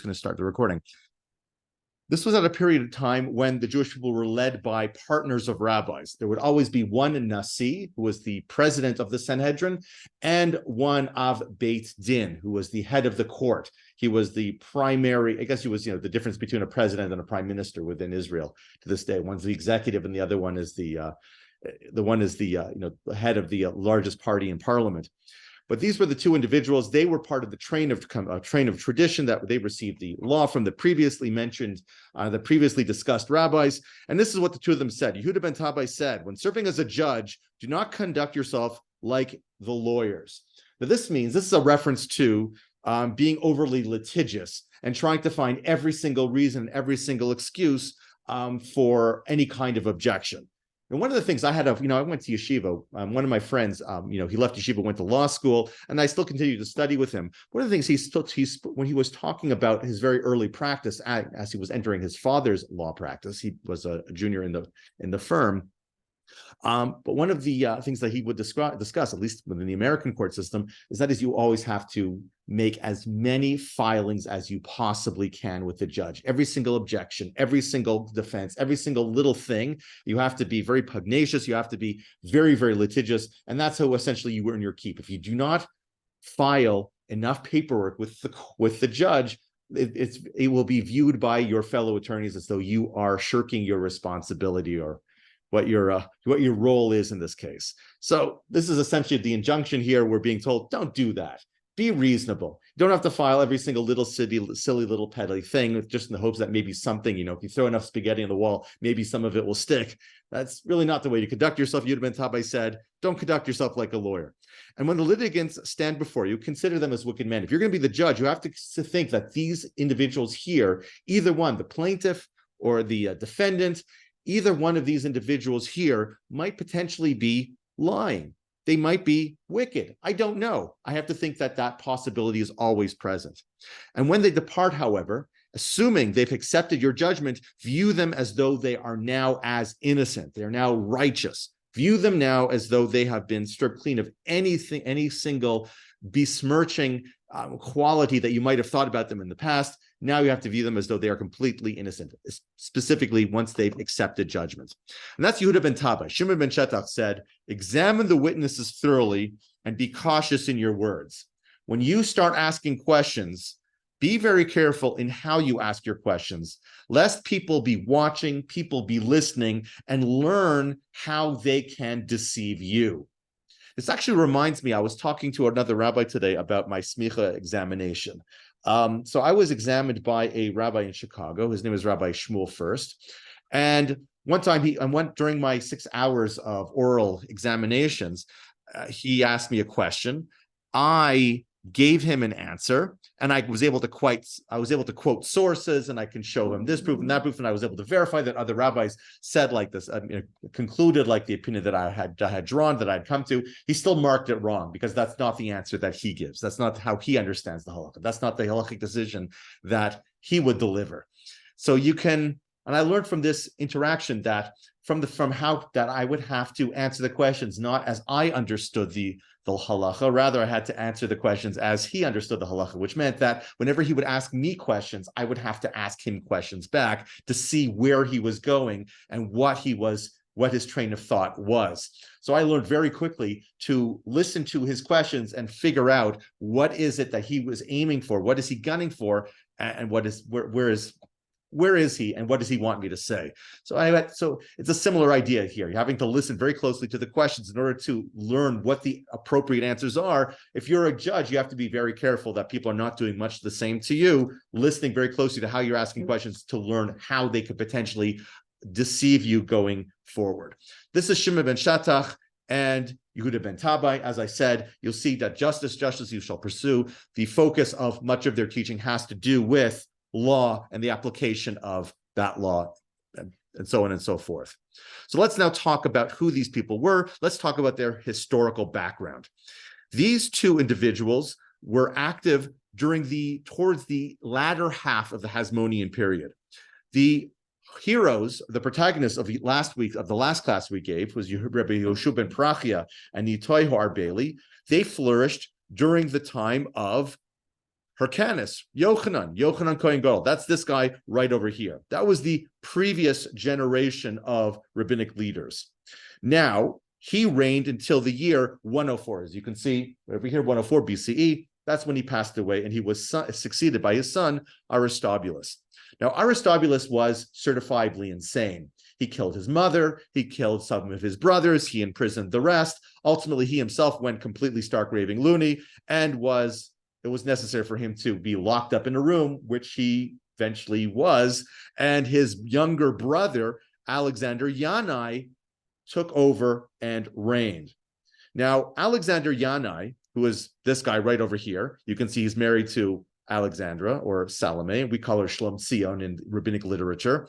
going to start the recording. This was at a period of time when the Jewish people were led by partners of rabbis. There would always be one Nasi, who was the president of the Sanhedrin, and one Av Beit Din, who was the head of the court. He was the primary, I guess he was, the difference between a president and a prime minister within Israel to this day. One's the executive and the other one is the head of the largest party in parliament. But these were the two individuals. They were part of the train of tradition that they received the law from the previously mentioned, the previously discussed rabbis. And this is what the two of them said. Yehuda ben Tabbai said, when serving as a judge, do not conduct yourself like the lawyers. Now this is a reference to being overly litigious and trying to find every single reason, every single excuse for any kind of objection. And one of the things I had, I went to yeshiva. One of my friends, he left yeshiva, went to law school, and I still continue to study with him. One of the things when he was talking about his very early practice, as he was entering his father's law practice, he was a junior in the firm. But one of the things that he would discuss, at least within the American court system, is that you always have to make as many filings as you possibly can with the judge. Every single objection, every single defense, every single little thing, you have to be very pugnacious. You have to be very, very litigious. And that's how essentially you earn your keep. If you do not file enough paperwork with the judge, it will be viewed by your fellow attorneys as though you are shirking your responsibility or what your role is in this case. So this is essentially the injunction here. We're being told, don't do that. Be reasonable. You don't have to file every single little silly little petty thing just in the hopes that maybe something, if you throw enough spaghetti on the wall, maybe some of it will stick. That's really not the way to conduct yourself. Yehuda ben Tabbai said, don't conduct yourself like a lawyer. And when the litigants stand before you, consider them as wicked men. If you're going to be the judge, you have to think that these individuals here, either one, the plaintiff or the defendant, either one of these individuals here might potentially be lying. They might be wicked. I don't know. I have to think that possibility is always present. And when they depart, however, assuming they've accepted your judgment, view them as though they are now as innocent. They are now righteous. View them now as though they have been stripped clean of anything, any single besmirching quality that you might have thought about them in the past. Now you have to view them as though they are completely innocent, specifically once they've accepted judgment. And that's Yehuda ben Tabbai. Shimon ben Shetach said, examine the witnesses thoroughly and be cautious in your words. When you start asking questions, be very careful in how you ask your questions, lest people be watching, people be listening, and learn how they can deceive you. This actually reminds me, I was talking to another rabbi today about my smicha examination. So I was examined by a rabbi in Chicago. His name is Rabbi Shmuel First. And one time during my 6 hours of oral examinations, he asked me a question. I gave him an answer, and I was able to quote sources, and I can show him this proof and that proof, and I was able to verify that other rabbis said like this, concluded like the opinion that I had drawn, that I'd come to. He still marked it wrong because that's not the answer that he gives. That's not how he understands the halakha. That's not the halakhic decision that he would deliver. So you can, and I learned from this interaction that from how that I would have to answer the questions not as I understood the halacha, rather I had to answer the questions as he understood the halacha, which meant that whenever he would ask me questions, I would have to ask him questions back to see where he was going and what his train of thought was. So I learned very quickly to listen to his questions and figure out what is it that he was aiming for, what is he gunning for, and where is he and what does he want me to say? So it's a similar idea here. You're having to listen very closely to the questions in order to learn what the appropriate answers are. If you're a judge, you have to be very careful that people are not doing much the same to you, listening very closely to how you're asking questions to learn how they could potentially deceive you going forward. This is Shimon ben Shetach and Yehuda ben Tabbai. As I said, you'll see that justice you shall pursue. The focus of much of their teaching has to do with law and the application of that law, and so on and so forth. So let's now talk about who these people were. Let's talk about their historical background. These two individuals were active towards the latter half of the Hasmonean period. The heroes, the protagonists of the last class we gave, was Rabbi Yehoshua ben Prachia and Nitoiho Arbeli. They flourished during the time of Hyrcanus, Yochanan Kohen Gadol. That's this guy right over here. That was the previous generation of rabbinic leaders. Now, he reigned until the year 104. As you can see over here, 104 BCE. That's when he passed away, and he was succeeded by his son, Aristobulus. Now, Aristobulus was certifiably insane. He killed his mother. He killed some of his brothers. He imprisoned the rest. Ultimately, he himself went completely stark raving loony, and it was necessary for him to be locked up in a room, which he eventually was. And his younger brother, Alexander Yanai, took over and reigned. Now, Alexander Yanai, who is this guy right over here, you can see he's married to Alexandra, or Salome. We call her Shlom Tzion in rabbinic literature.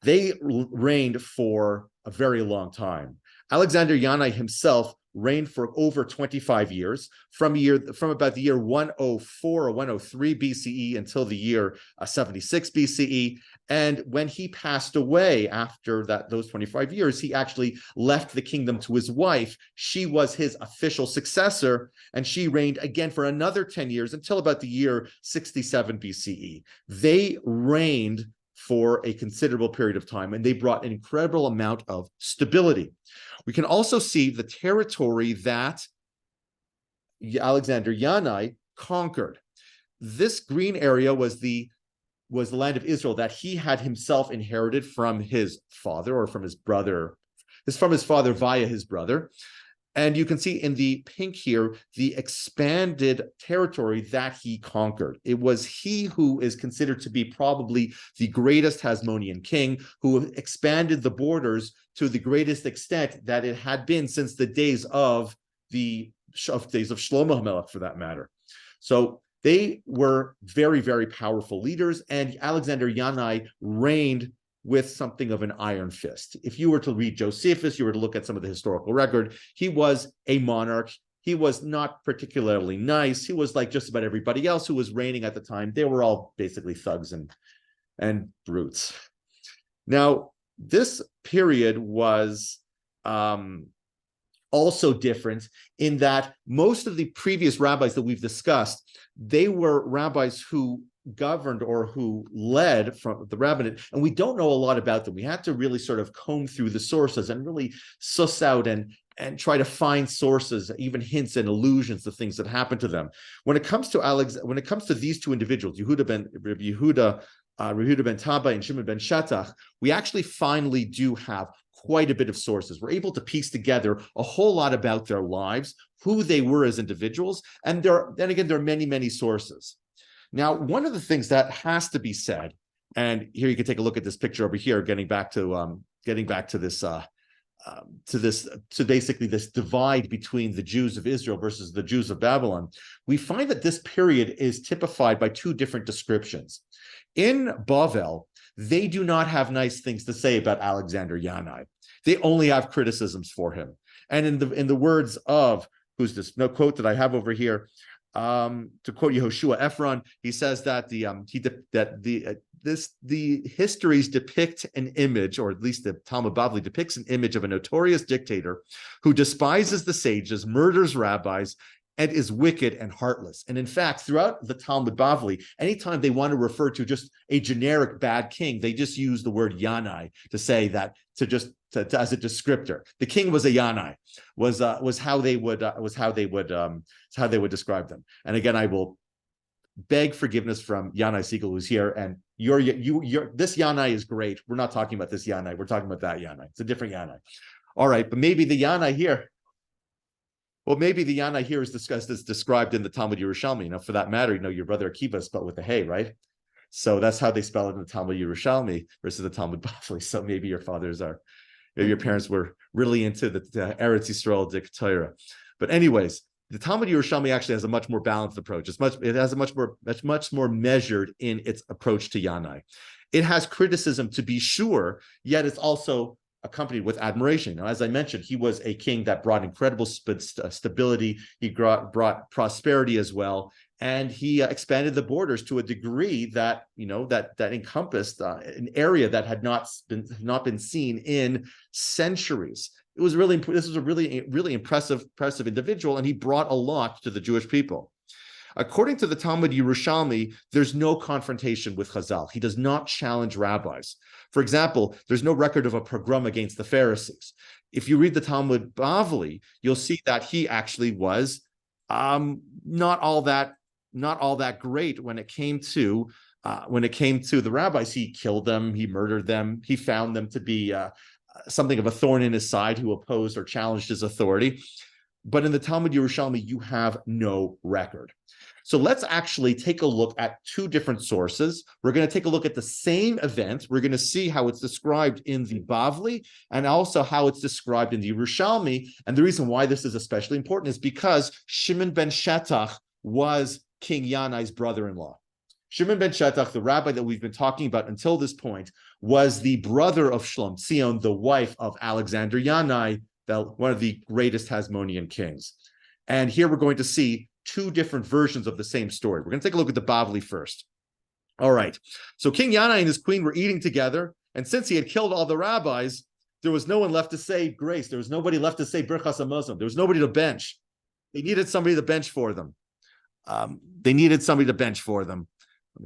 They reigned for a very long time. Alexander Yanai himself reigned for over 25 years, from about the year 104 or 103 BCE until the year 76 BCE. And when he passed away after those 25 years, he actually left the kingdom to his wife. She was his official successor, and she reigned again for another 10 years until about the year 67 BCE. They reigned for a considerable period of time, and they brought an incredible amount of stability. We can also see the territory that Alexander Yanai conquered. This green area was the land of Israel that he had himself inherited from his father, or from his brother. It's from his father via his brother. And you can see in the pink here, the expanded territory that he conquered. It was he who is considered to be probably the greatest Hasmonean king, who expanded the borders to the greatest extent that it had been since the days of Shlomo HaMelech, for that matter. So they were very, very powerful leaders, and Alexander Yanai reigned with something of an iron fist. If you were to read Josephus, you were to look at some of the historical record, he was a monarch. He was not particularly nice. He was like just about everybody else who was reigning at the time. They were all basically thugs and brutes. Now, this period was also different in that most of the previous rabbis that we've discussed, they were rabbis who governed or who led from the rabbinate, and we don't know a lot about them. We had to really sort of comb through the sources and really suss out and try to find sources, even hints and allusions to things that happened to them. When it comes to these two individuals, Yehuda ben Tabbai and Shimon ben Shetach, we actually finally do have quite a bit of sources. We're able to piece together a whole lot about their lives, who they were as individuals, and then again, there are many, many sources. Now, one of the things that has to be said, and here you can take a look at this picture over here, getting back to basically this divide between the Jews of Israel versus the Jews of Babylon. We find that this period is typified by two different descriptions. In Bavel, they do not have nice things to say about Alexander Yanai. They only have criticisms for him. And in the words of, who's this? No quote that I have over here. To quote Yehoshua Ephron, he says that the histories depict an image, or at least the Talmud Bavli depicts an image of a notorious dictator who despises the sages, murders rabbis, and is wicked and heartless. And in fact, throughout the Talmud Bavli, anytime they want to refer to just a generic bad king, they just use the word Yanai to say that, as a descriptor. The king was a Yanai, was how they would describe them. And again, I will beg forgiveness from Yanai Siegel, who's here. And this Yanai is great. We're not talking about this Yanai. We're talking about that Yanai. It's a different Yanai. All right, but maybe the Yanai here. Well, maybe the Yanai here is discussed as described in the Talmud Yerushalmi. For that matter, your brother Akiva is spelled with a hey, right? So that's how they spell it in the Talmud Yerushalmi versus the Talmud Bavli. So maybe your parents were really into the Eretz Yisrael Dik Torah. But anyways, the Talmud Yerushalmi actually has a much more balanced approach. It has a much more measured in its approach to Yanai. It has criticism, to be sure, yet it's also accompanied with admiration. Now, as I mentioned, he was a king that brought incredible stability. He brought prosperity as well, and he expanded the borders to a degree that that encompassed an area that had not been seen in centuries. This was a really impressive individual, and he brought a lot to the Jewish people. According to the Talmud Yerushalmi, there's no confrontation with Chazal. He does not challenge rabbis. For example, there's no record of a pogrom against the Pharisees. If you read the Talmud Bavli, you'll see that he actually was not all that great when it came to the rabbis. He killed them, he murdered them, he found them to be something of a thorn in his side who opposed or challenged his authority. But in the Talmud Yerushalmi, you have no record. So let's actually take a look at two different sources. We're going to take a look at the same event. We're going to see how it's described in the Bavli and also how it's described in the Yerushalmi. And the reason why this is especially important is because Shimon ben Shetach was King Yanai's brother-in-law. Shimon ben Shetach, the rabbi that we've been talking about until this point, was the brother of Shlom Tzion, the wife of Alexander Yanai, one of the greatest Hasmonean kings. And here we're going to see two different versions of the same story. We're going to take a look at the Bavli first. All right. So King Yanai and his queen were eating together, and since he had killed all the rabbis, there was no one left to say grace. There was nobody left to say Birchas HaMazon. There was nobody to bench. They needed somebody to bench for them. Let me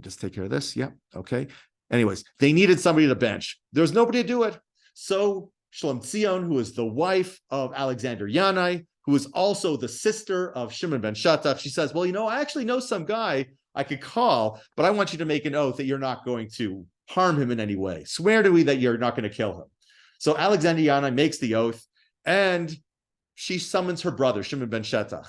just take care of this. Yeah. Okay. Anyways, they needed somebody to bench. There was nobody to do it. So Shlom Tzion, who is the wife of Alexander Yanai, who is also the sister of Shimon ben Shetach, she says, well, I actually know some guy I could call, but I want you to make an oath that you're not going to harm him in any way. Swear to me that you're not going to kill him. So Alexander Yanai makes the oath, and she summons her brother, Shimon ben Shetach.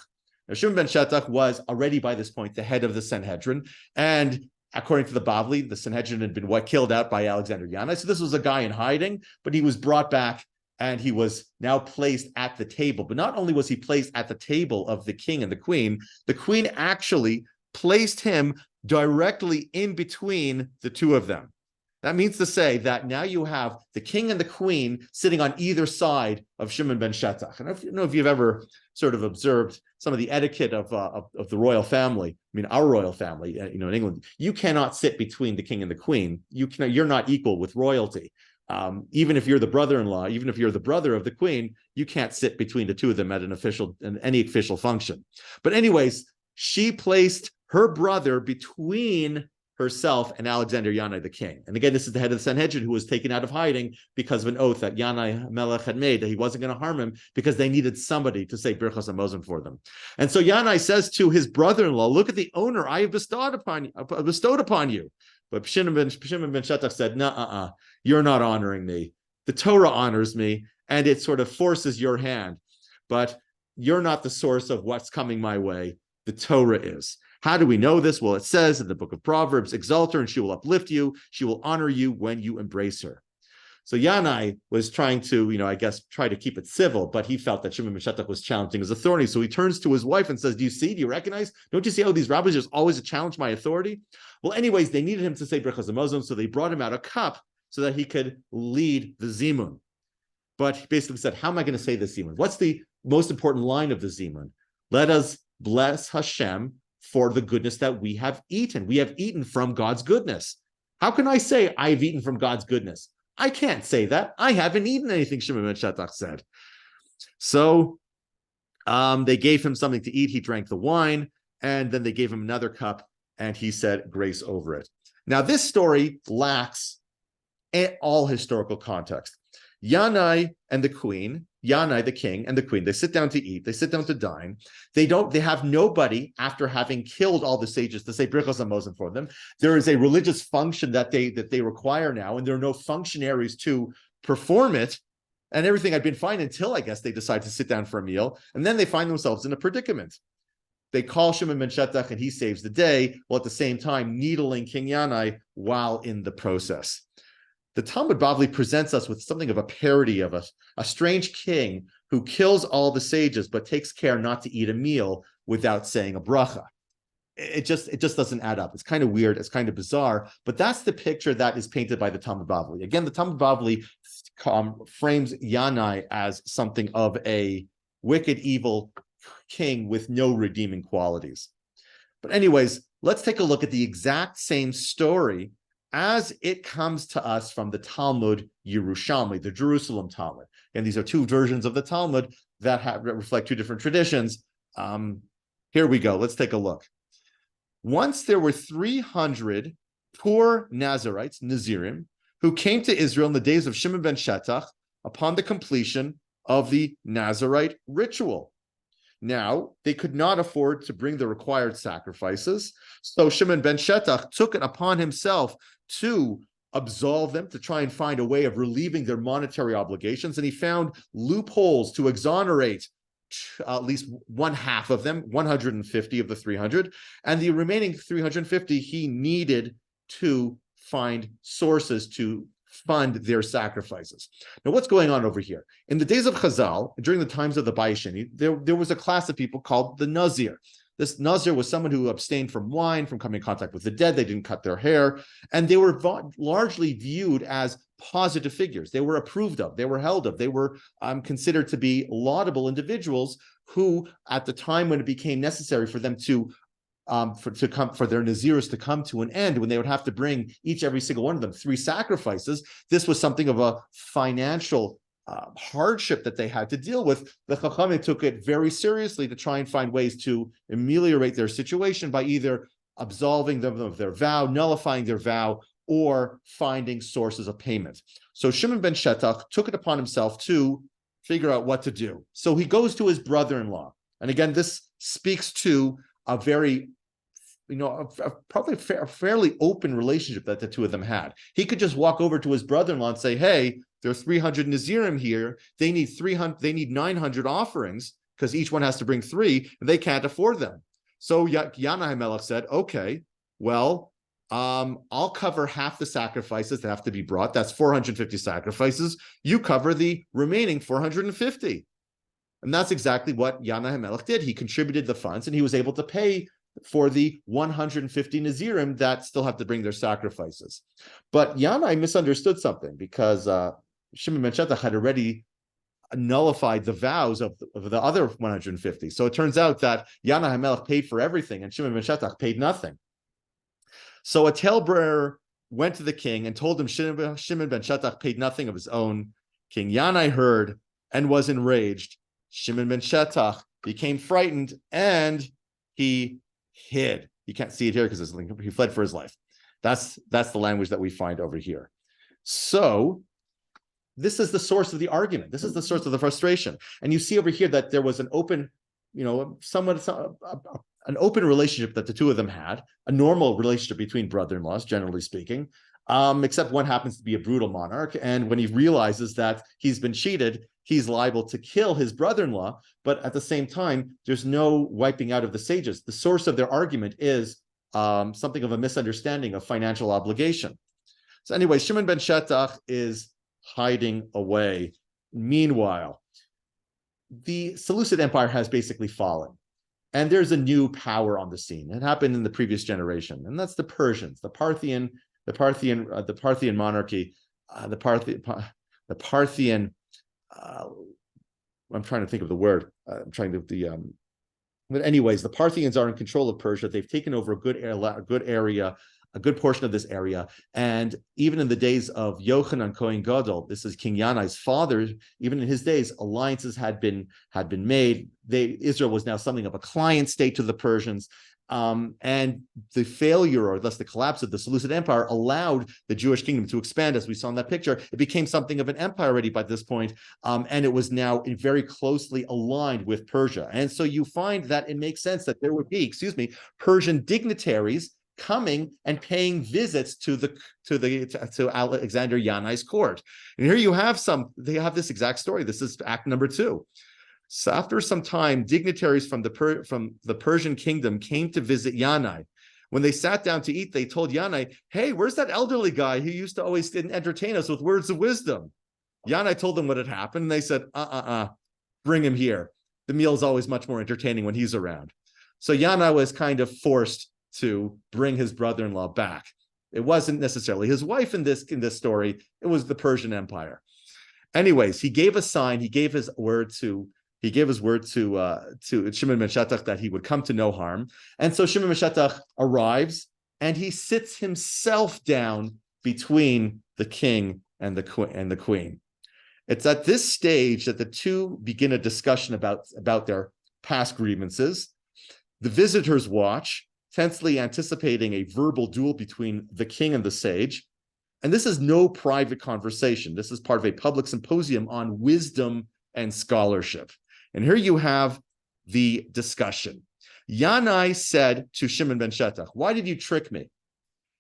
Now, Shimon ben Shetach was already by this point the head of the Sanhedrin, and according to the Bavli, the Sanhedrin had been killed out by Alexander Yanai. So this was a guy in hiding, but he was brought back, and he was now placed at the table. But not only was he placed at the table of the king and the queen actually placed him directly in between the two of them. That means to say that now you have the king and the queen sitting on either side of Shimon ben Shetach. And I don't know if you've ever sort of observed some of the etiquette of the royal family. I mean, our royal family, in England, you cannot sit between the king and the queen. You're not equal with royalty. Even if you're the brother-in-law, even if you're the brother of the queen, you can't sit between the two of them at any official function. But anyways, she placed her brother between herself and Alexander Yanai the king. And again, this is the head of the Sanhedrin who was taken out of hiding because of an oath that Yanai Melech had made that he wasn't going to harm him because they needed somebody to say Birchas HaMazon for them. And so Yanai says to his brother-in-law, look at the honor I have bestowed upon you. But Shimon ben Shetach said, no, you're not honoring me. The Torah honors me, and it sort of forces your hand. But you're not the source of what's coming my way. The Torah is. How do we know this? Well, it says in the book of Proverbs, exalt her and she will uplift you. She will honor you when you embrace her. So Yanai was trying to, try to keep it civil, but he felt that Shimon ben Shetach was challenging his authority. So he turns to his wife and says, do you recognize? Don't you see how these rabbis just always challenge my authority? Well, anyways, they needed him to say Birchas HaMazon, so they brought him out a cup so that he could lead the Zimun. But he basically said, how am I going to say the Zimun? What's the most important line of the Zimun? Let us bless Hashem for the goodness that we have eaten. We have eaten from God's goodness. How can I say I've eaten from God's goodness? I can't say that. I haven't eaten anything, Shimon ben Shetach said. So they gave him something to eat. He drank the wine, and then they gave him another cup, and he said grace over it. Now, this story lacks all historical context. Yanai and the queen, Yanai, the king, and the queen, they sit down to eat, they sit down to dine. They have nobody after having killed all the sages to say Birchas HaMazon for them. There is a religious function that they require now, and there are no functionaries to perform it. And everything had been fine until, I guess, they decide to sit down for a meal, and then they find themselves in a predicament. They call Shimon ben Shetach, and he saves the day, while at the same time needling King Yanai while in the process. The Talmud Bavli presents us with something of a parody of a strange king who kills all the sages but takes care not to eat a meal without saying a bracha. It just doesn't add up. It's kind of weird. It's kind of bizarre. But that's the picture that is painted by the Talmud Bavli. Again, the Talmud Bavli frames Yanai as something of a wicked, evil king with no redeeming qualities. But anyways, let's take a look at the exact same story as it comes to us from the Talmud Yerushalmi, the Jerusalem Talmud. And these are two versions of the Talmud that reflect two different traditions. Here we go. Let's take a look. Once there were 300 poor Nazarites, Nazirim, who came to Israel in the days of Shimon ben Shetach upon the completion of the Nazarite ritual. Now, they could not afford to bring the required sacrifices, so Shimon ben Shetach took it upon himself to absolve them, to try and find a way of relieving their monetary obligations, and he found loopholes to exonerate at least one half of them, 150 of the 300, and the remaining 350 he needed to find sources to fund their sacrifices. Now, what's going on over here? In the days of Chazal, during the times of the Bayesheni, there was a class of people called the Nazir. This Nazir was someone who abstained from wine, from coming in contact with the dead. They didn't cut their hair, and they were largely viewed as positive figures. They were approved of, they were held of, they were considered to be laudable individuals who, at the time when it became necessary for them to for their Naziris to come to an end, when they would have to bring every single one of them 3 sacrifices, this was something of a financial hardship that they had to deal with. The Chachamim took it very seriously to try and find ways to ameliorate their situation by either absolving them of their vow, nullifying their vow, or finding sources of payment. So Shimon ben Shetach took it upon himself to figure out what to do. So he goes to his brother-in-law. And again, this speaks to a very, probably a fairly open relationship that the two of them had. He could just walk over to his brother-in-law and say, hey, there are 300 Nazirim here. They need 900 offerings because each one has to bring 3, and they can't afford them. So Yanai HaMelech said, okay, well, I'll cover half the sacrifices that have to be brought. That's 450 sacrifices. You cover the remaining 450. And that's exactly what Yanai HaMelech did. He contributed the funds, and he was able to pay for the 150 Nazirim that still have to bring their sacrifices. But Yanai misunderstood something, because Shimon ben Shetach had already nullified the vows of the other 150. So it turns out that Yanai HaMelech paid for everything, and Shimon ben Shetach paid nothing. So a talebearer went to the king and told him Shimon ben Shetach paid nothing of his own. King Yanai heard and was enraged. Shimon ben Shetach became frightened and he hid. You can't see it here because he fled for his life. That's the language that we find over here. So this is the source of the argument. This is the source of the frustration. And you see over here that there was an open, an open relationship that the two of them had, a normal relationship between brother-in-laws, generally speaking, except one happens to be a brutal monarch. And when he realizes that he's been cheated, he's liable to kill his brother-in-law. But at the same time, there's no wiping out of the sages. The source of their argument is something of a misunderstanding of financial obligation. So anyway, Shimon ben Shetach is hiding away. Meanwhile, the Seleucid Empire has basically fallen, and there's a new power on the scene. It happened in the previous generation, and that's the Persians, the Parthian monarchy, the Parthian. I'm trying to think of the word. But anyways, the Parthians are in control of Persia. They've taken over a good area, a good portion of this area. And even in the days of Yochanan Kohen Gadol, this is King Yanai's father, even in his days, alliances had been made. Israel was now something of a client state to the Persians. And the failure, or thus the collapse of the Seleucid Empire, allowed the Jewish kingdom to expand, as we saw in that picture. It became something of an empire already by this point, and it was now very closely aligned with Persia. And so you find that it makes sense that there would be, Persian dignitaries coming and paying visits to Alexander Yanai's court. And here you have they have this exact story. This is act number 2. So after some time, dignitaries from the Persian kingdom came to visit Yanai. When they sat down to eat, they told Yanai, hey, where's that elderly guy who used to always entertain us with words of wisdom? Yanai told them what had happened, and they said, bring him here. The meal is always much more entertaining when he's around. So Yanai was kind of forced to bring his brother-in-law back. It wasn't necessarily his wife in this story. It was the Persian Empire. Anyways, he gave a sign. He gave his word to Shimon ben Shetach that he would come to no harm. And so Shimon ben Shetach arrives, and he sits himself down between the king and the queen. It's at this stage that the two begin a discussion about their past grievances. The visitors watch, tensely anticipating a verbal duel between the king and the sage. And this is no private conversation. This is part of a public symposium on wisdom and scholarship. And here you have the discussion. Yanai said to Shimon ben Shetach, "Why did you trick me?"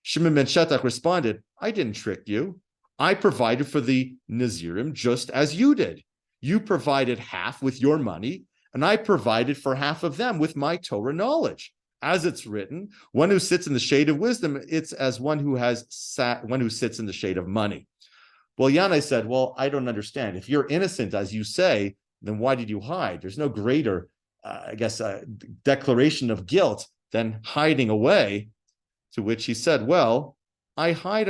Shimon ben Shetach responded, "I didn't trick you. I provided for the Nazirim just as you did. You provided half with your money, and I provided for half of them with my Torah knowledge. As it's written, one who sits in the shade of wisdom, it's as one who sits in the shade of money." Well, Yanai said, "Well, I don't understand. If you're innocent, as you say, then why did you hide? There's no greater declaration of guilt than hiding away." To which he said, "Well, I hide.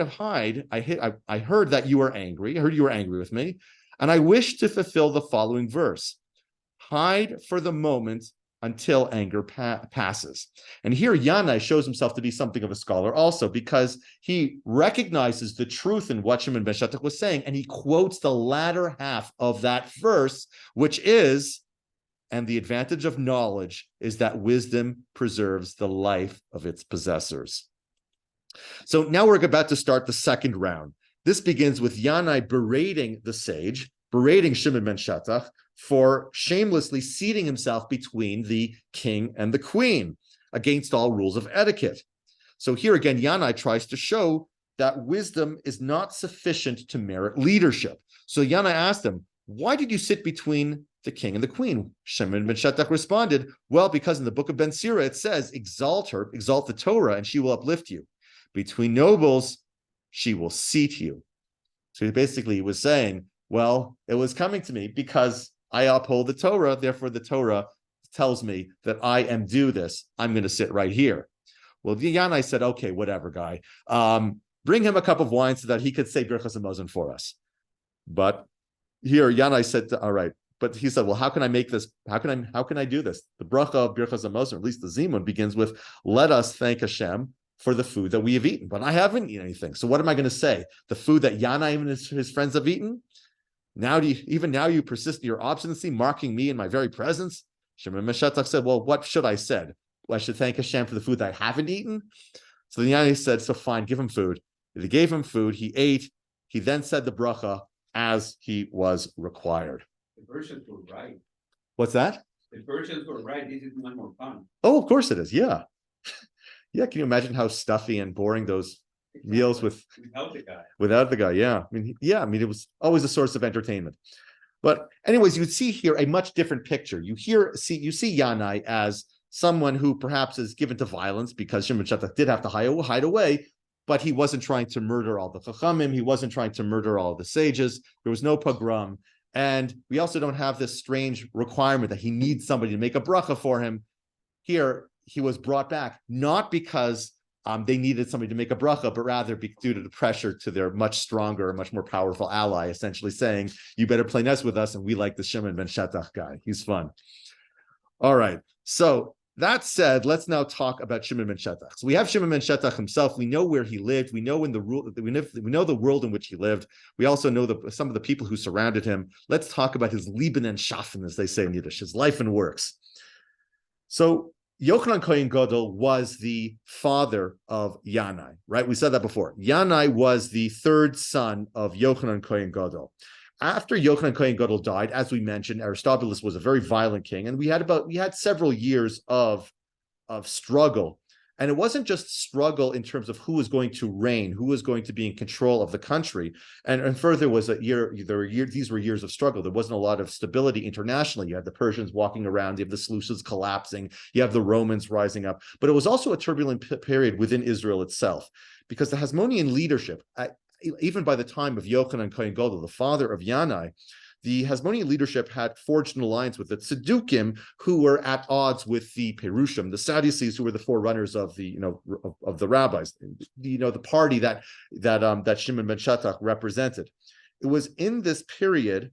I heard that you were angry. I heard you were angry with me, and I wish to fulfill the following verse: hide for the moment until anger passes." And here Yanai shows himself to be something of a scholar also, because he recognizes the truth in what Shimon ben Shetach was saying, and he quotes the latter half of that verse, which is, "And the advantage of knowledge is that wisdom preserves the life of its possessors." So now we're about to start the second round. This begins with Yanai berating the sage, berating Shimon ben Shetach for shamelessly seating himself between the king and the queen against all rules of etiquette. So here again, Yanai tries to show that wisdom is not sufficient to merit leadership. So Yanai asked him, "Why did you sit between the king and the queen?" Shimon ben Shetach responded, "Well, because in the book of Ben Sira it says, exalt the Torah, and she will uplift you. Between nobles, she will seat you." So he was saying, well, it was coming to me because I uphold the Torah, therefore the Torah tells me that I am due this. I'm going to sit right here. Well, Yanai said, "Okay, whatever, guy. Bring him a cup of wine so that he could say Birchas Hamazon for us." But here Yanai said, "All right." But he said, "Well, how can I make this? How can I do this? The bracha of Birchas Hamazon, at least the Zimun, begins with, 'Let us thank Hashem for the food that we have eaten.' But I haven't eaten anything. So what am I going to say? The food that Yanai and his friends have eaten? Even now you persist in your obstinacy, marking me in my very presence?" Shimon ben Shetach said, "Well, what should I said? Well, I should thank Hashem for the food that I haven't eaten?" So the Yanai said, "So fine, give him food." They gave him food. He ate. He then said the bracha as he was required. The versions were right. What's that? The versions were right. This is much more fun. Oh, of course it is. Yeah. Yeah. Can you imagine how stuffy and boring those meals without the guy? Yeah. I mean, it was always a source of entertainment. But anyways, you see here a much different picture. You see Yanai as someone who perhaps is given to violence because Shimon ben Shetach did have to hide away, but he wasn't trying to murder all the chachamim. He wasn't trying to murder all the sages. There was no pogrom. And we also don't have this strange requirement that he needs somebody to make a bracha for him. Here, he was brought back, not because they needed somebody to make a bracha, but rather due to the pressure to their much stronger, much more powerful ally, essentially saying, "You better play nice with us, and we like the Shimon ben Shetach guy. He's fun." All right. So that said, let's now talk about Shimon ben Shetach. So we have Shimon ben Shetach himself. We know where he lived. We know we know the world in which he lived. We also know some of the people who surrounded him. Let's talk about his Leben and Schaffen, as they say in Yiddish, his life and works. So Yochanan Kohen Gadol was the father of Yanai, right? We said that before. Yanai was the third son of Yochanan Kohen Gadol. After Yochanan Kohen Gadol died, as we mentioned, Aristobulus was a very violent king, and we had several years of struggle. And it wasn't just struggle in terms of who was going to reign, who was going to be in control of the country. And further was these were years of struggle. There wasn't a lot of stability internationally. You had the Persians walking around, you have the Seleucids collapsing, you have the Romans rising up. But it was also a turbulent period within Israel itself, because the Hasmonean leadership, even by the time of Yochanan Kohen Gadol, the father of Yanai, the Hasmonean leadership had forged an alliance with the Tzedukim, who were at odds with the Perushim, the Sadducees, who were the forerunners of the of the rabbis, the party that Shimon ben Shetach represented. It was in this period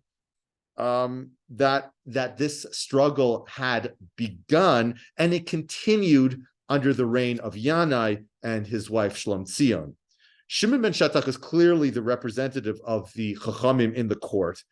that this struggle had begun, and it continued under the reign of Yanai and his wife Shlom Tzion. Shimon ben Shetach is clearly the representative of the Chachamim in the court.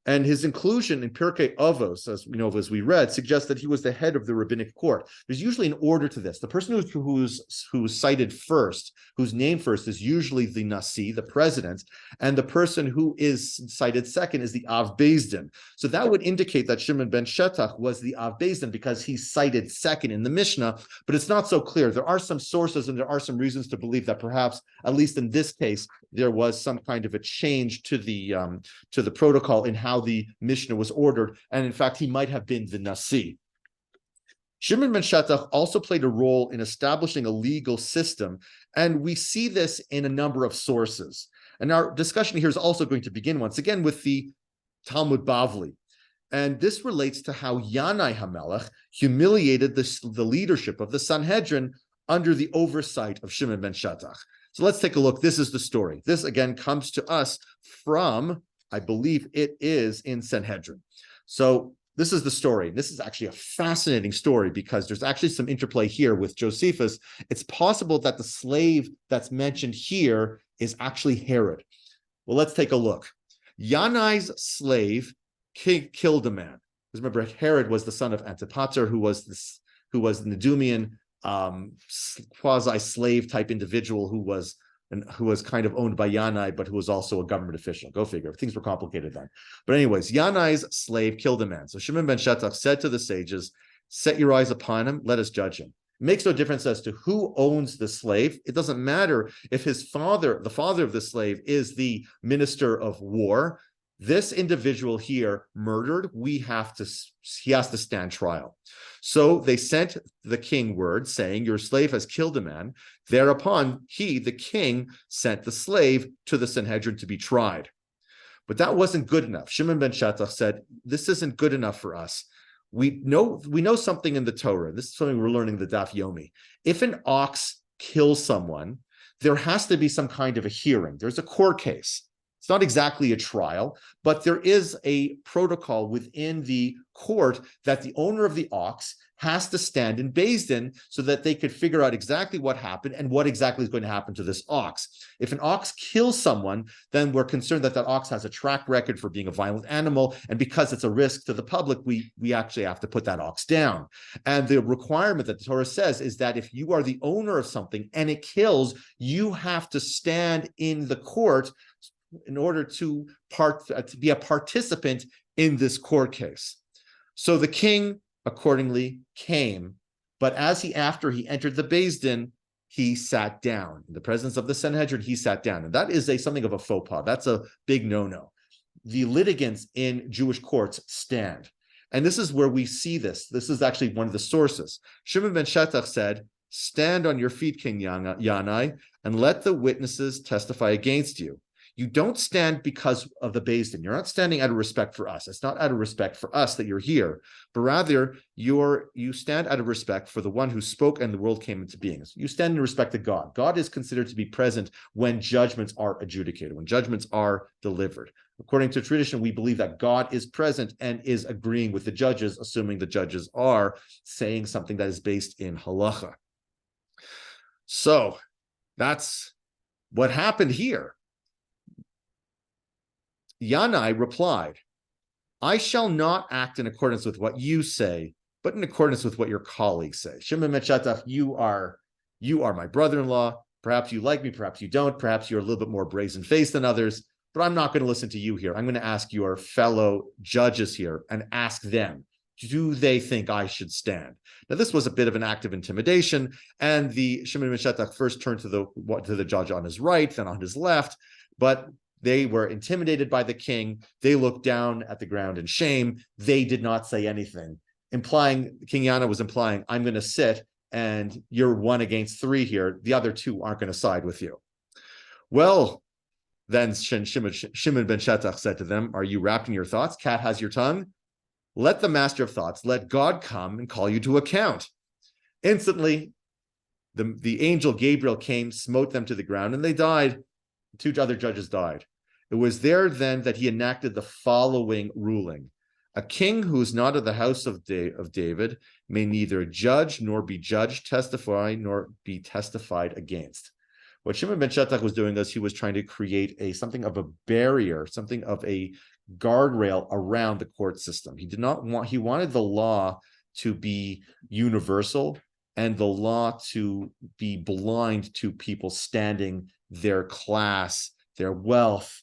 And his inclusion in Pirkei Avos, as we know, as we read, suggests that he was the head of the rabbinic court. There's usually an order to this. The person who's cited first, who's named first, is usually the Nasi, the president, and the person who is cited second is the Av Beis Din. So that would indicate that Shimon ben Shetach was the Av Beis Din because he's cited second in the Mishnah, but it's not so clear. There are some sources and there are some reasons to believe that perhaps, at least in this case, there was some kind of a change to the protocol in how the Mishnah was ordered, and in fact, he might have been the Nasi. Shimon ben Shetach also played a role in establishing a legal system, and we see this in a number of sources. And our discussion here is also going to begin once again with the Talmud Bavli. And this relates to how Yanai HaMelech humiliated the leadership of the Sanhedrin under the oversight of Shimon ben Shetach. So let's take a look. This is the story. This again comes to us from, I believe it is in Sanhedrin. So this is the story. This is actually a fascinating story because there's actually some interplay here with Josephus. It's possible that the slave that's mentioned here is actually Herod. Well, let's take a look. Yanai's slave killed a man. Because remember, Herod was the son of Antipater, who was the Nedumian quasi-slave type individual who was kind of owned by Yanai, but who was also a government official. Go figure. Things were complicated then. But anyways, Yanai's slave killed a man. So Shimon ben Shetach said to the sages, "Set your eyes upon him, let us judge him." It makes no difference as to who owns the slave. It doesn't matter if his father, the father of the slave, is the minister of war. This individual here murdered, he has to stand trial. So they sent the king word saying, "Your slave has killed a man." Thereupon he, the king, sent the slave to the Sanhedrin to be tried. But that wasn't good enough. Shimon ben Shetach said, "This isn't good enough for us. We know something in the Torah. This is something we're learning in the Daf Yomi. If an ox kills someone, there has to be some kind of a hearing. There's a court case. It's not exactly a trial, but there is a protocol within the court that the owner of the ox has to stand in Beis Din so that they could figure out exactly what happened and what exactly is going to happen to this ox. If an ox kills someone, then we're concerned that ox has a track record for being a violent animal, and because it's a risk to the public, we actually have to put that ox down. And the requirement that the Torah says is that if you are the owner of something and it kills, you have to stand in the court in order to be a participant in this court case. So the king accordingly came, but after he entered the Beis Din, he sat down. In the presence of the Sanhedrin, he sat down. And that is something of a faux pas. That's a big no-no. The litigants in Jewish courts stand. And this is where we see this. This is actually one of the sources. Shimon ben Shetach said, "Stand on your feet, King Yanai, and let the witnesses testify against you. You don't stand because of the Beis Din. You're not standing out of respect for us. It's not out of respect for us that you're here, but rather you stand out of respect for the one who spoke and the world came into being. You stand in respect to God. God is considered to be present when judgments are adjudicated, when judgments are delivered. According to tradition, we believe that God is present and is agreeing with the judges, assuming the judges are saying something that is based in halacha. So that's what happened here. Yanai replied, "I shall not act in accordance with what you say, but in accordance with what your colleagues say." Shimon ben Shetach, you are my brother-in-law. Perhaps you like me, perhaps you don't. Perhaps you're a little bit more brazen-faced than others, but I'm not going to listen to you here. I'm going to ask your fellow judges here and ask them, do they think I should stand? Now, this was a bit of an act of intimidation, and the Shimon ben Shetach first turned to the judge on his right, then on his left, but they were intimidated by the king. They looked down at the ground in shame. They did not say anything, implying, King Yanai was implying, "I'm going to sit and you're 1 against 3 here. The other 2 aren't going to side with you." Well, then Shimon ben Shetach said to them, "Are you wrapped in your thoughts? Cat has your tongue. Let the master of thoughts, let God come and call you to account." Instantly, the angel Gabriel came, smote them to the ground, and they died. 2 other judges died. It was there then that he enacted the following ruling: a king who is not of the house of David may neither judge nor be judged, testify nor be testified against. What Shimon ben Shetach was doing is he was trying to create something of a barrier, something of a guardrail around the court system. He wanted the law to be universal and the law to be blind to people's standing, their class, their wealth,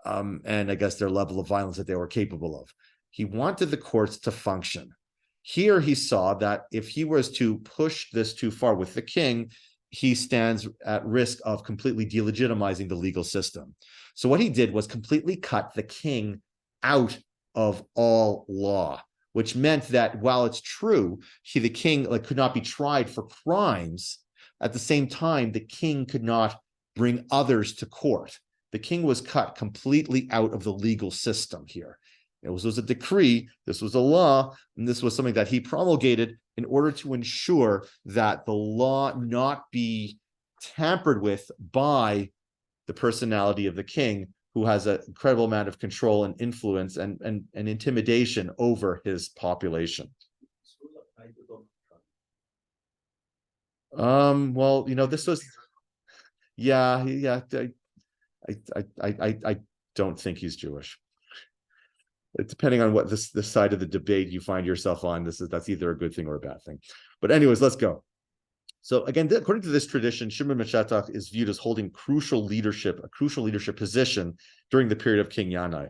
and I guess their level of violence that they were capable of. He wanted the courts to function. Here he saw that if he was to push this too far with the king, he stands at risk of completely delegitimizing the legal system. So what he did was completely cut the king out of all law, which meant that while it's true, the king could not be tried for crimes, at the same time, the king could not bring others to court. The king was cut completely out of the legal system here. It was a decree, this was a law, and this was something that he promulgated in order to ensure that the law not be tampered with by the personality of the king, who has an incredible amount of control and influence and intimidation over his population. Well, this was, I don't think he's Jewish. Depending on what this side of the debate you find yourself on, that's either a good thing or a bad thing. But anyways, let's go. So again, according to this tradition, Shimon ben Shetach is viewed as holding a crucial leadership position during the period of King Yanai.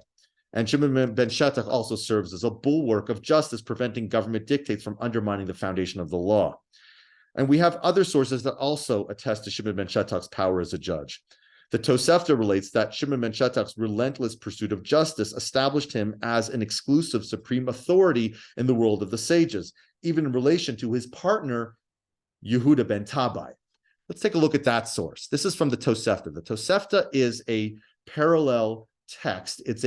And Shimon ben Shetach also serves as a bulwark of justice, preventing government dictates from undermining the foundation of the law. And we have other sources that also attest to Shimon ben Shetach's power as a judge. The Tosefta relates that Shimon ben Shetach's relentless pursuit of justice established him as an exclusive supreme authority in the world of the sages, even in relation to his partner, Yehuda ben Tabbai. Let's take a look at that source. This is from the Tosefta. The Tosefta is a parallel text. It's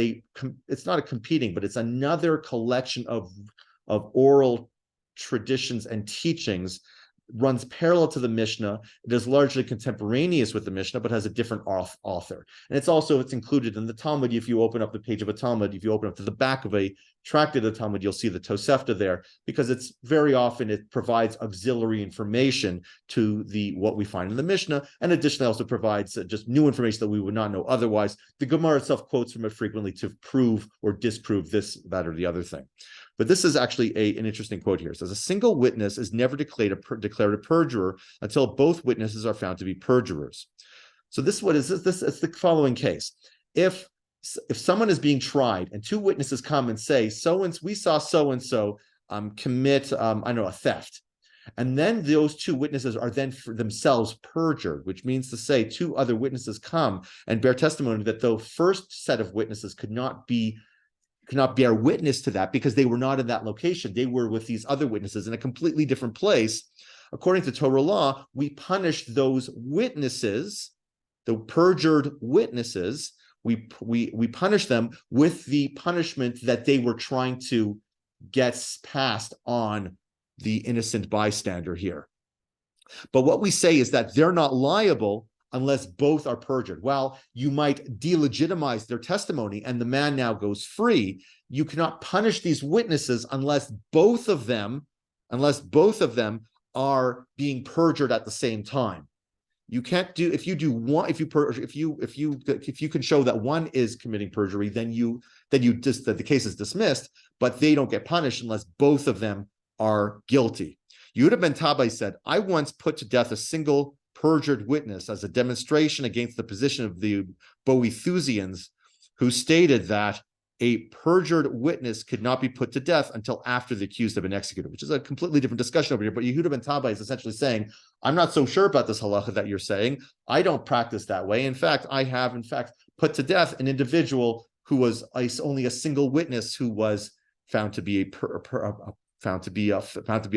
not a competing, but it's another collection of oral traditions and teachings, runs parallel to the Mishnah. It is largely contemporaneous with the Mishnah, but has a different author. And it's included in the Talmud. If you open up the page of a Talmud, if you open up to the back of a tractate of the Talmud, you'll see the Tosefta there, because it's very often it provides auxiliary information to what we find in the Mishnah, and additionally also provides just new information that we would not know otherwise. The Gemara itself quotes from it frequently to prove or disprove this, that, or the other thing. But this is actually an interesting quote here. It says, a single witness is never declared a perjurer until both witnesses are found to be perjurers. So this, what is this? It's the following case. If someone is being tried and two witnesses come and say, we saw so-and-so commit, a theft. And then those two witnesses are then for themselves perjured, which means to say two other witnesses come and bear testimony that the first set of witnesses could not bear witness to that because they were not in that location. They were with these other witnesses in a completely different place. According to Torah law, we punish those witnesses, the perjured witnesses, we punish them with the punishment that they were trying to get passed on the innocent bystander here. But what we say is that they're not liable unless both are perjured. While you might delegitimize their testimony and the man now goes free, you cannot punish these witnesses unless both of them are being perjured at the same time. You can't do, if you can show that one is committing perjury, then the case is dismissed, but they don't get punished unless both of them are guilty. Yehuda ben Tabbai said, I once put to death a single perjured witness as a demonstration against the position of the Boethusians, who stated that a perjured witness could not be put to death until after the accused had been executed, which is a completely different discussion over here. But Yehuda ben Tabbai is essentially saying, I'm not so sure about this halacha that you're saying. I don't practice that way. In fact, I have, put to death an individual who was only a single witness who was found to be a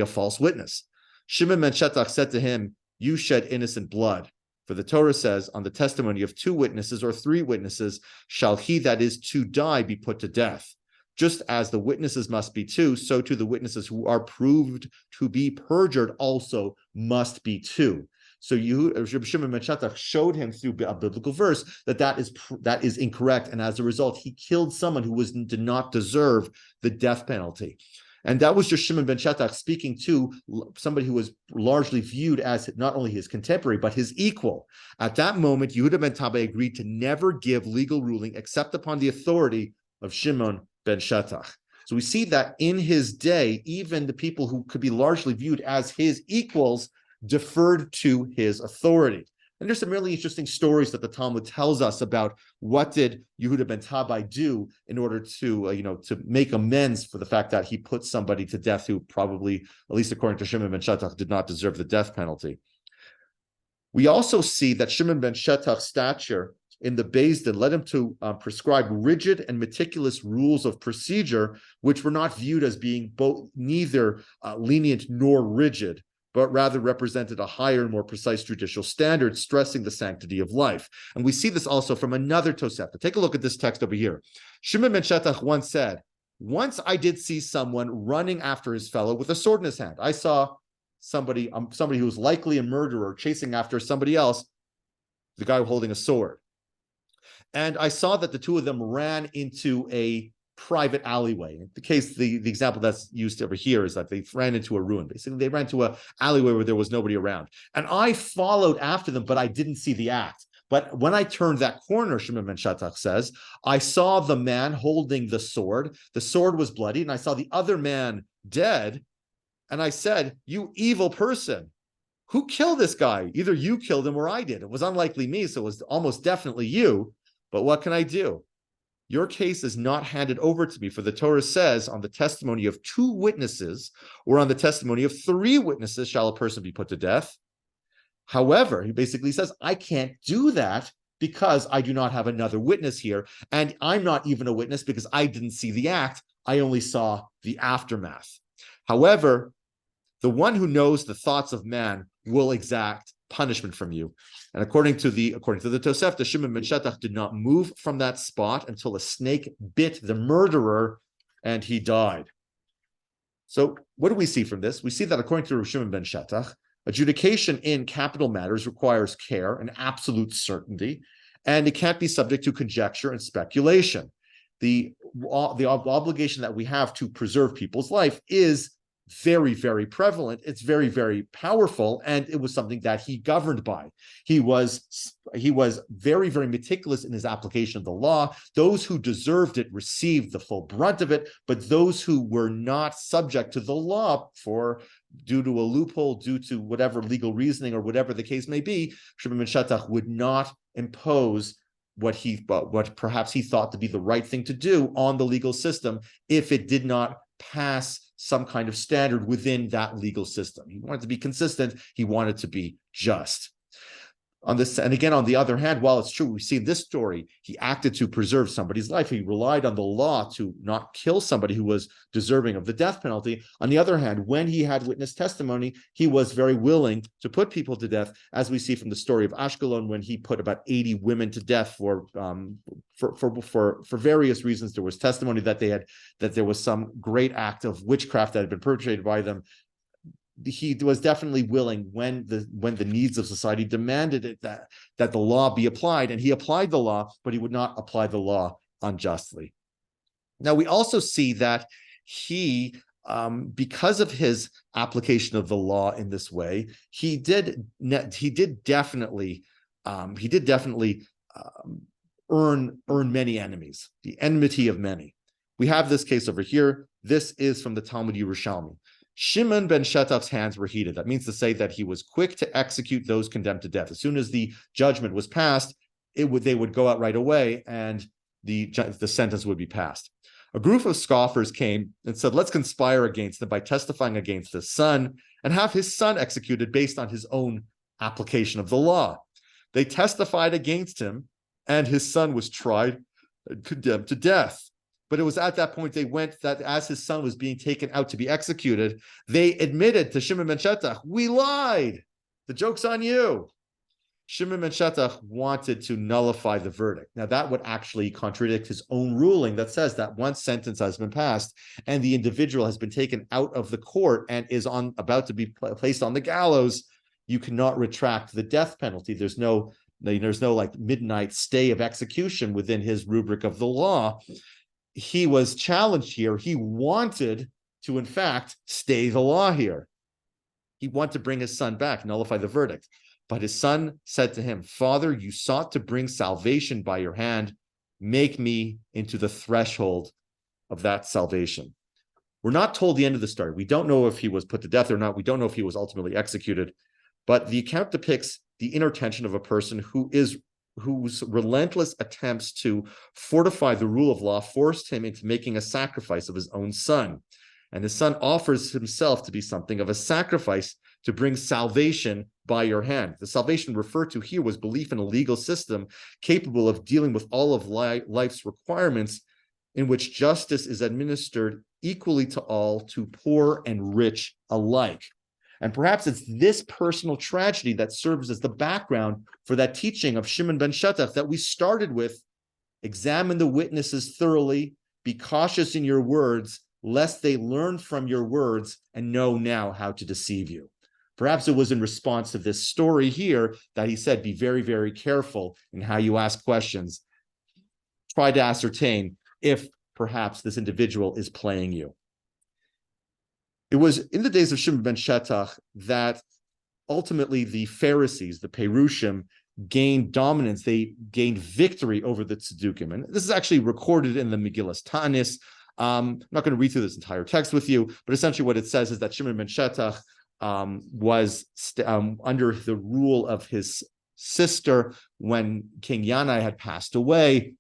false witness. Shimon ben Shetach said to him, you shed innocent blood. For the Torah says, on the testimony of two witnesses or three witnesses, shall he that is to die be put to death. Just as the witnesses must be two, so too the witnesses who are proved to be perjured also must be two. So Shimon ben Shetach showed him through a biblical verse that is incorrect, and as a result, he killed someone who did not deserve the death penalty. And that was just Shimon ben Shetach speaking to somebody who was largely viewed as not only his contemporary, but his equal. At that moment, Yehuda ben Tabbai agreed to never give legal ruling except upon the authority of Shimon ben Shetach. So we see that in his day, even the people who could be largely viewed as his equals deferred to his authority. And there's some really interesting stories that the Talmud tells us about what did Yehuda ben Tabbai do in order to, to make amends for the fact that he put somebody to death who probably, at least according to Shimon ben Shetach, did not deserve the death penalty. We also see that Shimon ben Shetach's stature in the Beis Din led him to prescribe rigid and meticulous rules of procedure, which were not viewed as being neither lenient nor rigid, but rather represented a higher and more precise judicial standard, stressing the sanctity of life. And we see this also from another Tosefta. Take a look at this text over here. Shimon ben Shetach once said, once I did see someone running after his fellow with a sword in his hand. I saw somebody who was likely a murderer chasing after somebody else, the guy holding a sword. And I saw that the two of them ran into a private alleyway. In the case, the example that's used over here is that they ran into a ruin. Basically, they ran to an alleyway where there was nobody around. And I followed after them, but I didn't see the act. But when I turned that corner, Shimon ben Shetach says, I saw the man holding the sword. The sword was bloody, and I saw the other man dead. And I said, you evil person, who killed this guy? Either you killed him or I did. It was unlikely me, so it was almost definitely you. But what can I do? Your case is not handed over to me, for the Torah says, on the testimony of 2 witnesses or on the testimony of 3 witnesses shall a person be put to death. However, he basically says, I can't do that because I do not have another witness here. And I'm not even a witness because I didn't see the act. I only saw the aftermath. However, the one who knows the thoughts of man will exact punishment from you. And according to the Tosefta, Shimon ben Shetach did not move from that spot until a snake bit the murderer and he died. So what do we see from this? We see that according to Shimon ben Shetach, adjudication in capital matters requires care and absolute certainty, and it can't be subject to conjecture and speculation. The obligation that we have to preserve people's life is very, very prevalent. It's very, very powerful, and it was something that he governed by. He was very, very meticulous in his application of the law. Those who deserved it received the full brunt of it, but those who were not subject to the law due to a loophole, due to whatever legal reasoning or whatever the case may be, Shimon ben Shetach would not impose what perhaps he thought to be the right thing to do on the legal system if it did not pass some kind of standard within that legal system. He wanted to be consistent. He wanted to be just. On this, and again, on the other hand, while it's true, we see in this story, he acted to preserve somebody's life. He relied on the law to not kill somebody who was deserving of the death penalty. On the other hand, when he had witness testimony, he was very willing to put people to death, as we see from the story of Ashkelon, when he put about 80 women to death for various reasons. There was testimony that there was some great act of witchcraft that had been perpetrated by them. He was definitely willing, when the needs of society demanded it, that the law be applied, and he applied the law, but he would not apply the law unjustly. Now, we also see that he, because of his application of the law in this way, he did definitely earn many enemies, the enmity of many. We have this case over here. This is from the Talmud Yerushalmi. Shimon ben Shetach's hands were heated. That means to say that he was quick to execute those condemned to death. As soon as the judgment was passed, they would go out right away, and the sentence would be passed. A group of scoffers came and said, let's conspire against him by testifying against his son and have his son executed based on his own application of the law. They testified against him, and his son was tried and condemned to death. But it was at that point that as his son was being taken out to be executed, they admitted to Shimon ben Shetach, we lied. The joke's on you. Shimon ben Shetach wanted to nullify the verdict. Now, that would actually contradict his own ruling that says that once sentence has been passed and the individual has been taken out of the court and is about to be placed on the gallows, you cannot retract the death penalty. There's no like midnight stay of execution within his rubric of the law. He was challenged here. He wanted to, in fact, stay the law here. He wanted to bring his son back, nullify the verdict. But his son said to him, Father, you sought to bring salvation by your hand. make me into the threshold of that salvation. We're not told the end of the story. We don't know if he was put to death or not. We don't know if he was ultimately executed, but the account depicts the inner tension of a person whose relentless attempts to fortify the rule of law forced him into making a sacrifice of his own son. And his son offers himself to be something of a sacrifice to bring salvation by your hand. The salvation referred to here was belief in a legal system capable of dealing with all of life's requirements, in which justice is administered equally to all, to poor and rich alike. And perhaps it's this personal tragedy that serves as the background for that teaching of Shimon ben Shetach that we started with: examine the witnesses thoroughly, be cautious in your words, lest they learn from your words and know now how to deceive you. Perhaps it was in response to this story here that he said, be very, very careful in how you ask questions. Try to ascertain if perhaps this individual is playing you. It was in the days of Shimon ben Shetach that ultimately the Pharisees, the Perushim, gained dominance. They gained victory over the Tzedukim. And this is actually recorded in the Megillas Ta'anis. I'm not going to read through this entire text with you, but essentially what it says is that Shimon ben Shetach was under the rule of his sister when King Yanai had passed away.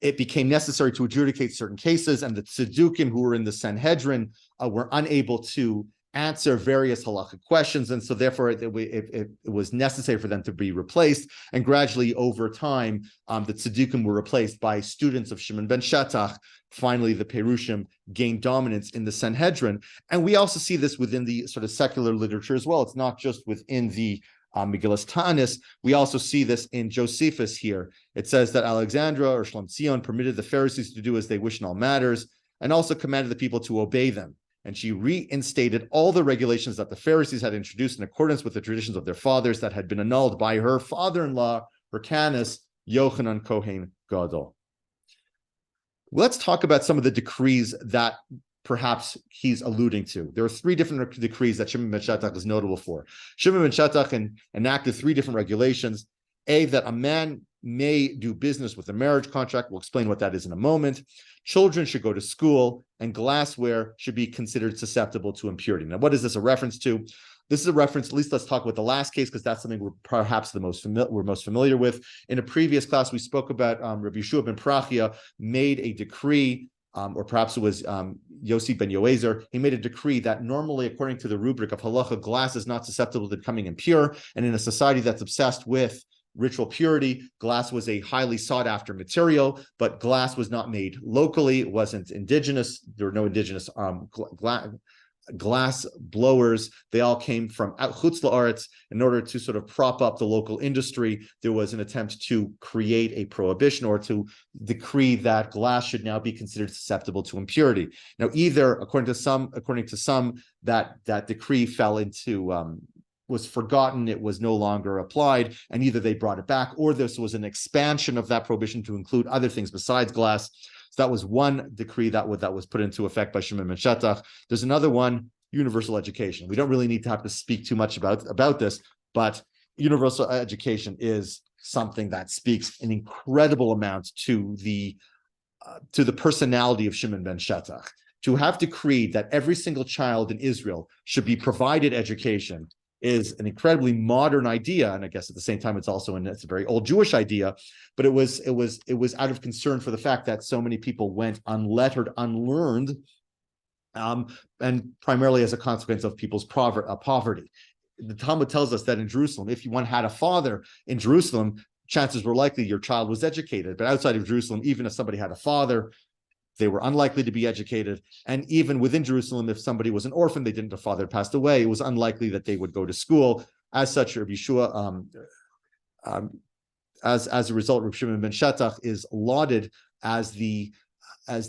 It became necessary to adjudicate certain cases, and the Tzedukim who were in the Sanhedrin were unable to answer various halachic questions, and so therefore it was necessary for them to be replaced. And gradually over time, the Tzedukim were replaced by students of Shimon ben Shetach. Finally, the Perushim gained dominance in the Sanhedrin. And we also see this within the sort of secular literature as well. It's not just within the Megillas Ta'anis. We also see this in Josephus here. It says that Alexandra or Shlamtzion permitted the Pharisees to do as they wish in all matters, and also commanded the people to obey them. And she reinstated all the regulations that the Pharisees had introduced in accordance with the traditions of their fathers that had been annulled by her father-in-law, Hyrcanus, Yochanan Kohen Gadol. Let's talk about some of the decrees that perhaps he's alluding to. There are three different decrees that Shimon ben Shetach is notable for. Shimon ben Shetach enacted three different regulations. A, that a man may do business with a marriage contract. We'll explain what that is in a moment. Children should go to school, and glassware should be considered susceptible to impurity. Now, what is this a reference to? This is a reference, at least let's talk about the last case, because that's something we're perhaps we're most familiar with. In a previous class, we spoke about Rabbi Yeshua ben Prachia made a decree, or perhaps it was Yossi ben Yoezer. He made a decree that normally, according to the rubric of halacha, glass is not susceptible to becoming impure. And in a society that's obsessed with ritual purity, glass was a highly sought after material, but glass was not made locally. It wasn't indigenous. There were no indigenous glass blowers. They all came from chutz la'aretz. In order to sort of prop up the local industry, there was an attempt to create a prohibition or to decree that glass should now be considered susceptible to impurity. Now, either according to some, that decree fell into was forgotten, it was no longer applied, and either they brought it back, or this was an expansion of that prohibition to include other things besides glass. So that was one decree that was put into effect by Shimon ben Shetach. There's another one, universal education. We don't really need to have to speak too much about this, but universal education is something that speaks an incredible amount to the personality of Shimon ben Shetach. To have decreed that every single child in Israel should be provided education is an incredibly modern idea, and I guess at the same time it's a very old Jewish idea, but it was out of concern for the fact that so many people went unlettered, unlearned, and primarily as a consequence of people's poverty. The Talmud tells us that in Jerusalem, if one had a father in Jerusalem, chances were likely your child was educated. But outside of Jerusalem, even if somebody had a father, they were unlikely to be educated. And even within Jerusalem, if somebody was an orphan, a father passed away, it was unlikely that they would go to school. As such, Rabbi Yeshua, as a result, Rabbi Shimon ben Shetach is lauded as the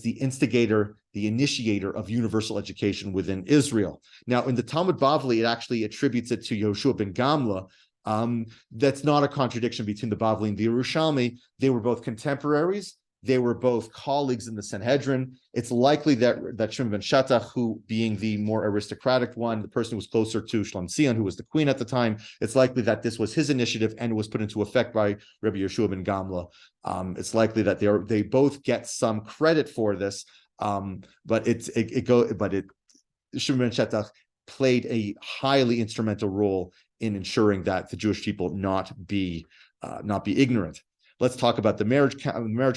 instigator, the initiator of universal education within Israel. Now, in the Talmud Bavli, it actually attributes it to Yehoshua ben Gamla. That's not a contradiction between the Bavli and the Yerushalmi. They were both contemporaries. They were both colleagues in the Sanhedrin. It's likely that Shimon ben Shetach, who being the more aristocratic one, the person who was closer to Shlomzion, who was the queen at the time, it's likely that this was his initiative and it was put into effect by Rabbi Yeshua ben Gamla. It's likely that they both get some credit for this, but Shimon ben Shetach played a highly instrumental role in ensuring that the Jewish people not be ignorant. Let's talk about the marriage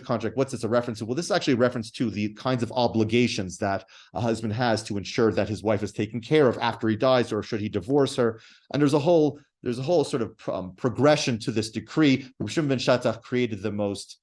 contract. What's this a reference to? Well, this is actually a reference to the kinds of obligations that a husband has to ensure that his wife is taken care of after he dies, or should he divorce her. And there's a whole sort of progression to this decree. Shimon ben Shetach created the most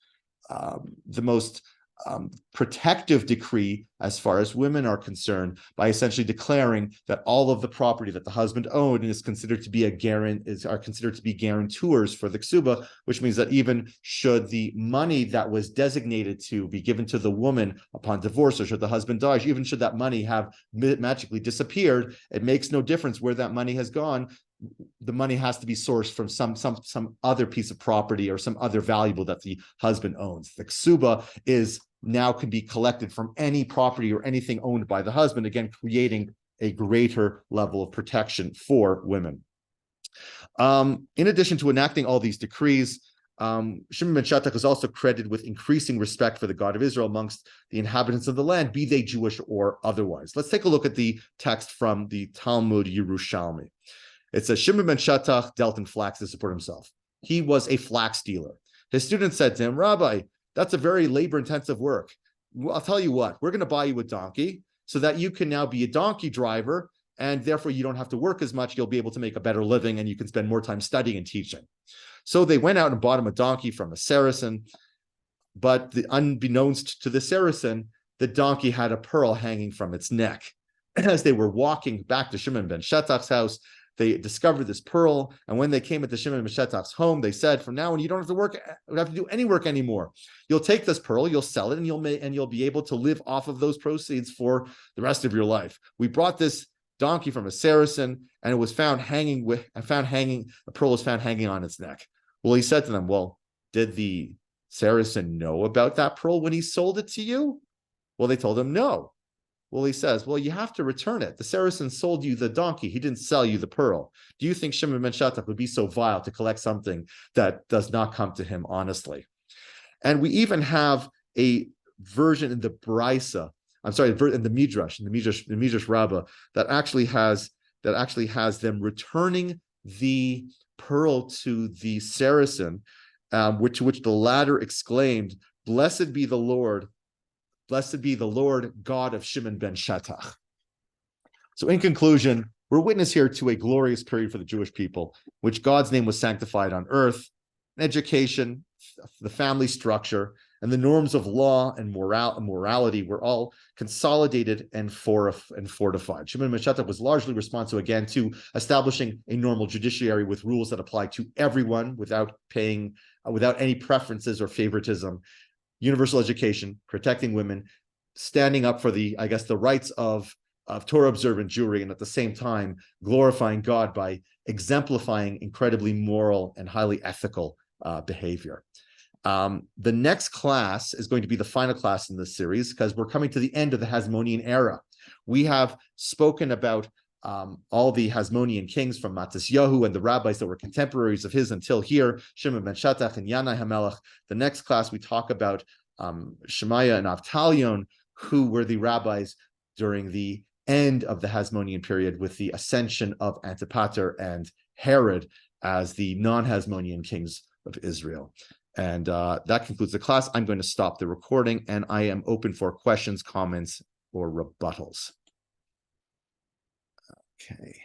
protective decree as far as women are concerned by essentially declaring that all of the property that the husband owned is considered to be are considered to be guarantors for the ksuba, which means that even should the money that was designated to be given to the woman upon divorce, or should the husband die, even should that money have magically disappeared, it makes no difference where that money has gone. The money has to be sourced from some other piece of property or some other valuable that the husband owns. The ksuba can be collected from any property or anything owned by the husband, again, creating a greater level of protection for women. In addition to enacting all these decrees, Shimon ben Shetach is also credited with increasing respect for the God of Israel amongst the inhabitants of the land, be they Jewish or otherwise. Let's take a look at the text from the Talmud Yerushalmi. It says, Shimon ben Shetach dealt in flax to support himself. He was a flax dealer. His students said to him, Rabbi, that's a very labor-intensive work. Well, I'll tell you what, we're going to buy you a donkey so that you can now be a donkey driver, and therefore you don't have to work as much. You'll be able to make a better living, and you can spend more time studying and teaching. So they went out and bought him a donkey from a Saracen, but unbeknownst to the Saracen, the donkey had a pearl hanging from its neck. As they were walking back to Shimon ben Shetach's house, they discovered this pearl, and when they came into Shimon ben Shetach's home, they said, "From now on, you don't have to do any work anymore. You'll take this pearl, you'll sell it, and you'll be able to live off of those proceeds for the rest of your life. We brought this donkey from a Saracen, and it was found hanging. A pearl was found hanging on its neck." Well, he said to them, "Well, did the Saracen know about that pearl when he sold it to you?" Well, they told him no. Well, he says, well, you have to return it. The Saracen sold you the donkey. He didn't sell you the pearl. Do you think Shimon ben Shetach would be so vile to collect something that does not come to him honestly? And we even have a version in the Brisa, in the Midrash Rabbah, that actually has them returning the pearl to the Saracen, which the latter exclaimed, Blessed be the Lord God of Shimon ben Shetach. So in conclusion, we're witness here to a glorious period for the Jewish people, which God's name was sanctified on earth. Education, the family structure, and the norms of law and morality were all consolidated and fortified. Shimon ben Shetach was largely responsible, again, to establishing a normal judiciary with rules that apply to everyone without any preferences or favoritism. Universal education, protecting women, standing up for the rights of Torah observant Jewry, and at the same time glorifying God by exemplifying incredibly moral and highly ethical behavior. The next class is going to be the final class in this series, because we're coming to the end of the Hasmonean era. We have spoken about all the Hasmonean kings from Matisyahu and the rabbis that were contemporaries of his until here, Shimon ben Shetach and Yanai HaMelech. The next class we talk about Shemaiah and Avtalion, who were the rabbis during the end of the Hasmonean period, with the ascension of Antipater and Herod as the non-Hasmonean kings of Israel. And that concludes the class. I'm going to stop the recording, and I am open for questions, comments, or rebuttals. Okay.